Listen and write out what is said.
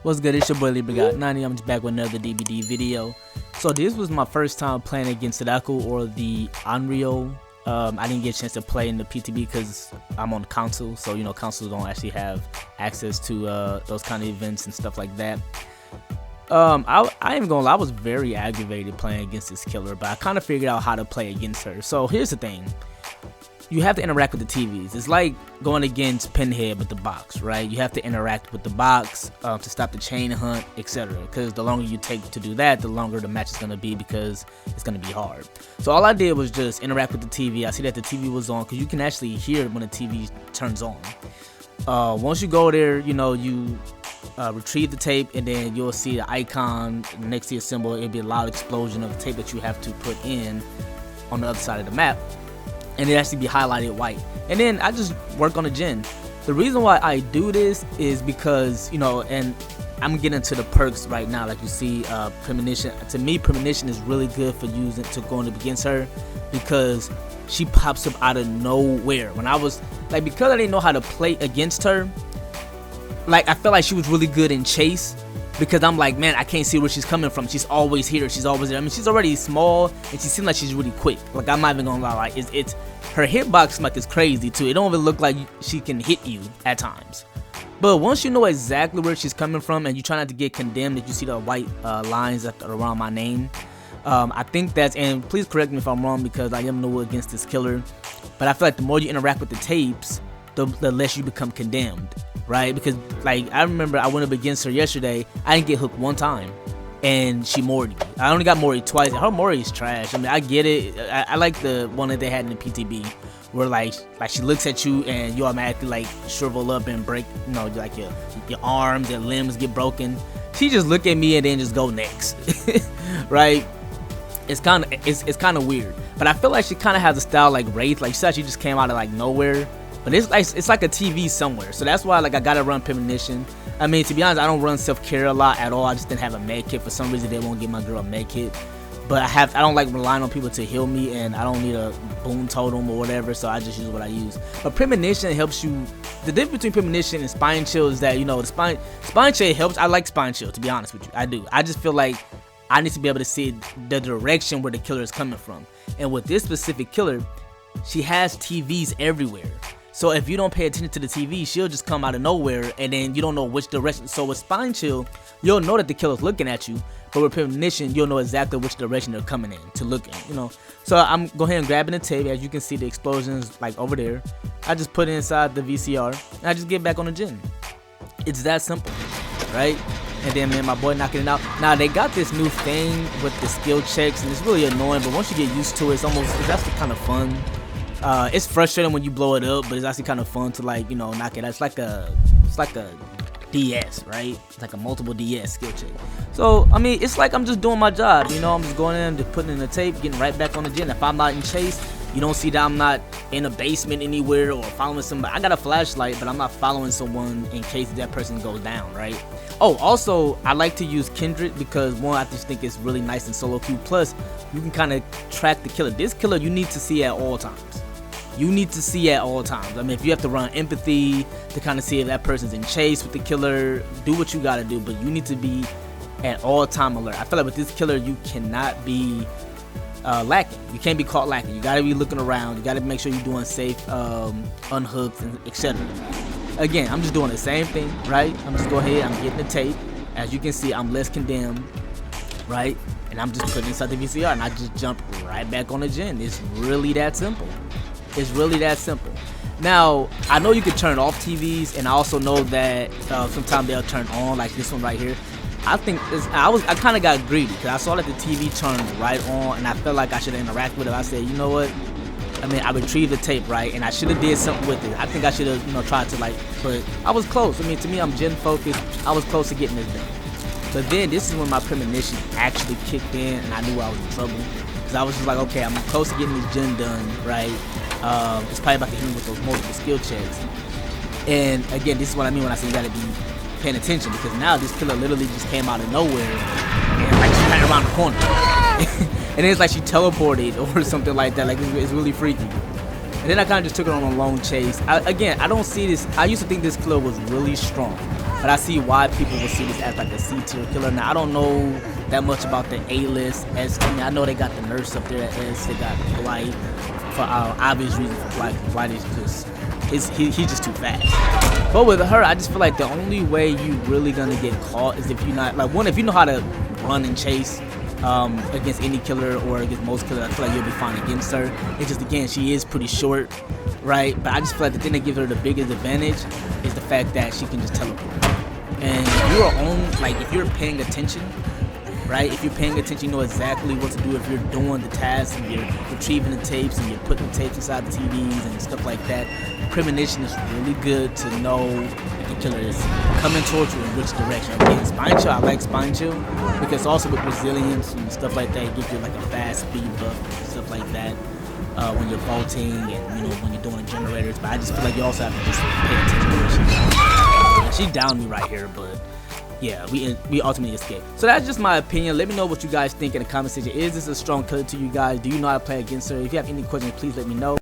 What's good? It's your boy Libra90. I'm just back with another DVD video. So this was my first time playing against Sadako or the Onryo. I didn't get a chance to play in the PTB because I'm on the console, so you know consoles don't actually have access to those kind of events and stuff like that. I ain't gonna lie, I was very aggravated playing against this killer, but I kind of figured out how to play against her. So here's the thing. You have to interact with the TVs. It's like going against Pinhead with the box, right? You have to interact with the box to stop the chain hunt, etc. Because the longer you take to do that, the longer the match is going to be because it's going to be hard. So all I did was just interact with the TV. I see that the TV was on because you can actually hear it when the TV turns on. Once you go there, you know, you retrieve the tape and then you'll see the icon next to your symbol. It'll be a loud explosion of the tape that you have to put in on the other side of the map. And it actually be highlighted white. And then I just work on the gen. The reason why I do this is because, you know, and I'm getting into the perks right now. Like you see, premonition. To me, premonition is really good for using to going up against her because she pops up out of nowhere. When I was like, because I didn't know how to play against her, like I felt like she was really good in chase. Because I'm like, man, I can't see where she's coming from. She's always here. She's always there. I mean, she's already small, and she seems like she's really quick. Like, I'm not even gonna lie. Like, it's her hitbox like is crazy too. It don't even look like she can hit you at times. But once you know exactly where she's coming from, and you try not to get condemned, if you see the white lines around my name, I think that's. And please correct me if I'm wrong, because I am new against this killer. But I feel like the more you interact with the tapes, the less you become condemned. Right, because like I remember I went up against her yesterday. I didn't get hooked one time, and she moored me. I only got moored twice. Her mooring is trash. I mean, I get it. I like the one that they had in the PTB, where like she looks at you and you automatically like shrivel up and break. You know, like your arms and limbs get broken. She just look at me and then just go next. Right? It's kind of weird, but I feel like she kind of has a style like Wraith. Like she just came out of like nowhere. But it's like a TV somewhere, so that's why like I gotta run premonition. I mean, to be honest, I don't run self-care a lot at all. I just didn't have a med kit for some reason. They won't give my girl a med kit, but I don't like relying on people to heal me, and I don't need a boom totem or whatever. So I just use what I use. But premonition helps you. The difference between premonition and spine chill is that, you know, the spine chill helps. I like spine chill, to be honest with you. I do. I just feel like I need to be able to see the direction where the killer is coming from. And with this specific killer, she has TVs everywhere. So if you don't pay attention to the TV, she'll just come out of nowhere, and then you don't know which direction. So with spine chill, you'll know that the killer's looking at you, but with premonition, you'll know exactly which direction they're coming in to look in, you know. So I'm go ahead and grabbing the tape. As you can see, the explosions like over there. I just put it inside the VCR, and I just get back on the gen. It's that simple, right? And then man, my boy knocking it out. Now they got this new thing with the skill checks, and it's really annoying. But once you get used to it, it's actually kind of fun. It's frustrating when you blow it up, but it's actually kind of fun to, like, you know, knock it out. It's like a DS, right? It's like a multiple DS skill check. So I mean, it's like I'm just doing my job, you know. I'm just going in, just putting in the tape, getting right back on the gen. If I'm not in chase, you don't see that I'm not in a basement anywhere or following somebody. I got a flashlight, but I'm not following someone in case that person goes down, right? Oh, also, I like to use Kindred because, one, I just think it's really nice in solo queue. Plus, you can kind of track the killer. This killer, you need to see at all times. You need to see at all times. I mean, if you have to run empathy to kind of see if that person's in chase with the killer, do what you gotta do, but you need to be at all time alert. I feel like with this killer, you cannot be lacking. You can't be caught lacking. You gotta be looking around. You gotta make sure you're doing safe unhooks and etc. Again, I'm just doing the same thing, right? I'm just going ahead, I'm getting the tape. As you can see, I'm less condemned, right? And I'm just putting it inside the VCR, and I just jump right back on the gen. It's really that simple. It's really that simple. Now, I know you can turn off TVs, and I also know that sometimes they'll turn on, like this one right here. I think I kind of got greedy because I saw that the TV turned right on, and I felt like I should interact with it. I said, you know what? I mean, I retrieved the tape, right, and I should have did something with it. I think I should have, you know, tried to like, but I was close. I mean, to me, I'm gen focused. I was close to getting this done. But then this is when my premonition actually kicked in, and I knew I was in trouble because I was just like, okay, I'm close to getting this gen done, right? It's probably about to hit me with those multiple skill checks. And again, this is what I mean when I say you gotta be paying attention, because now this killer literally just came out of nowhere and like she's right around the corner. And it's like she teleported or something like that. Like it's really freaky. And then I kind of just took her on a long chase. I don't see this. I used to think this killer was really strong. but I see why people would see this as like a C tier killer. Now I don't know that much about the A list. As I mean, I know they got the nurse up there at S. They got Blight for obvious reason for Blight. Blight is just he's just too fast. But with her, I just feel like the only way you really gonna get caught is if you're not like if you know how to run and chase against any killer or against most killers. I feel like you'll be fine against her. It's just, again, she is pretty short, right? But I just feel like the thing that gives her the biggest advantage is the fact that she can just teleport. And if you're paying attention, right? If you're paying attention, you know exactly what to do. If you're doing the tasks and you're retrieving the tapes and you're putting the tapes inside the TVs and stuff like that, premonition is really good to know if the killer is coming towards you in which direction. Again, Spine Chill, I like Spine Chill because also with resilience and stuff like that, it gives you like a fast speed buff and stuff like that when you're vaulting and when you're doing generators. But I just feel like you also have to just pay attention to where she downed me right here, but yeah, we ultimately escaped. So that's just my opinion. Let me know what you guys think in the comment section. Is this a strong killer to you guys? Do you know how to play against her? If you have any questions, please let me know.